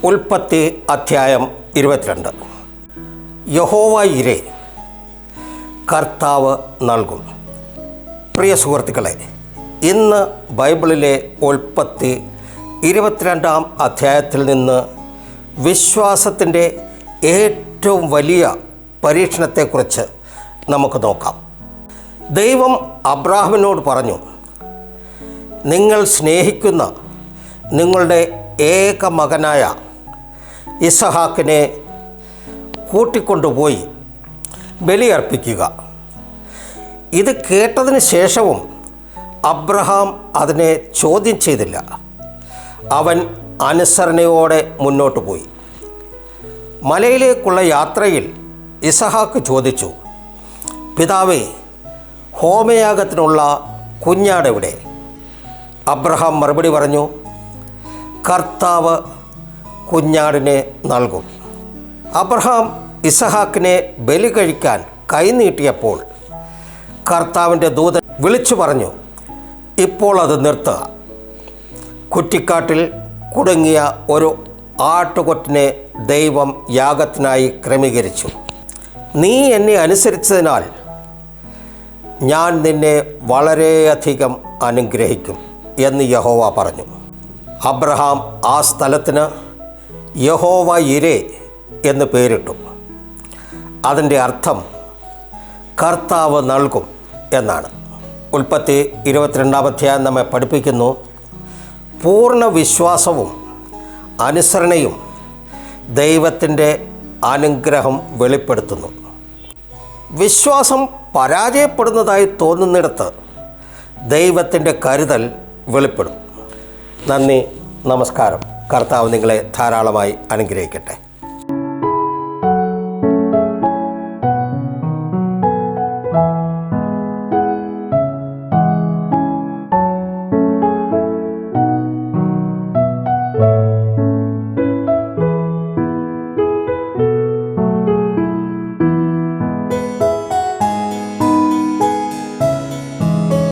ഉൽപ്പത്തി അധ്യായം 22. യഹോവ ഇരേ, കർത്താവ് നൽകും. പ്രിയ സുഹൃത്തുക്കളെ, ഇന്ന് ബൈബിളിലെ ഉൽപ്പത്തി 22-ാം അധ്യായത്തിൽ നിന്ന് വിശ്വാസത്തിൻ്റെ ഏറ്റവും വലിയ പരീക്ഷണത്തെക്കുറിച്ച് നമുക്ക് നോക്കാം. ദൈവം അബ്രാഹാമിനോട് പറഞ്ഞു, നിങ്ങൾ സ്നേഹിക്കുന്ന നിങ്ങളുടെ ഏക മകനായ ഇസഹാക്കിനെ കൂട്ടിക്കൊണ്ടുപോയി ബലിയർപ്പിക്കുക. ഇത് കേട്ടതിന് ശേഷവും അബ്രഹാം അതിനെ ചോദ്യം ചെയ്തില്ല. അവൻ അനുസരണയോടെ മുന്നോട്ട് പോയി. മലയിലേക്കുള്ള യാത്രയിൽ ഇസഹാക്ക് ചോദിച്ചു, പിതാവേ, ഹോമയാഗത്തിനുള്ള കുഞ്ഞാടെവിടെ? അബ്രഹാം മറുപടി പറഞ്ഞു, കർത്താവ് കുഞ്ഞാടിനെ നൽകും. അബ്രഹാം ഇസഹാക്കിനെ ബലി കഴിക്കാൻ കൈനീട്ടിയപ്പോൾ കർത്താവിൻ്റെ ദൂതൻ വിളിച്ചു പറഞ്ഞു, ഇപ്പോൾ അത് നിർത്തുക. കുറ്റിക്കാട്ടിൽ കുടുങ്ങിയ ഒരു ആട്ടുകൊറ്റനെ ദൈവം യാഗത്തിനായി ക്രമീകരിച്ചു. നീ എന്നെ അനുസരിച്ചതിനാൽ ഞാൻ നിന്നെ വളരെയധികം അനുഗ്രഹിക്കും എന്ന് യഹോവ പറഞ്ഞു. അബ്രഹാം ആ സ്ഥലത്തിന് യഹോവ ഇരേ എന്ന് പേരിട്ടു. അതിൻ്റെ അർത്ഥം കർത്താവ് നൽകും എന്നാണ്. ഉൽപ്പത്തി 22-ാം അധ്യായം നമ്മെ പഠിപ്പിക്കുന്നു, പൂർണ്ണ വിശ്വാസവും അനുസരണയും ദൈവത്തിൻ്റെ അനുഗ്രഹം വെളിപ്പെടുത്തുന്നു. വിശ്വാസം പരാജയപ്പെടുന്നതായി തോന്നുന്നിടത്ത് ദൈവത്തിൻ്റെ കരുതൽ വെളിപ്പെടും. നന്ദി, നമസ്കാരം. കർത്താവ് നിങ്ങളെ ധാരാളമായി അനുഗ്രഹിക്കട്ടെ.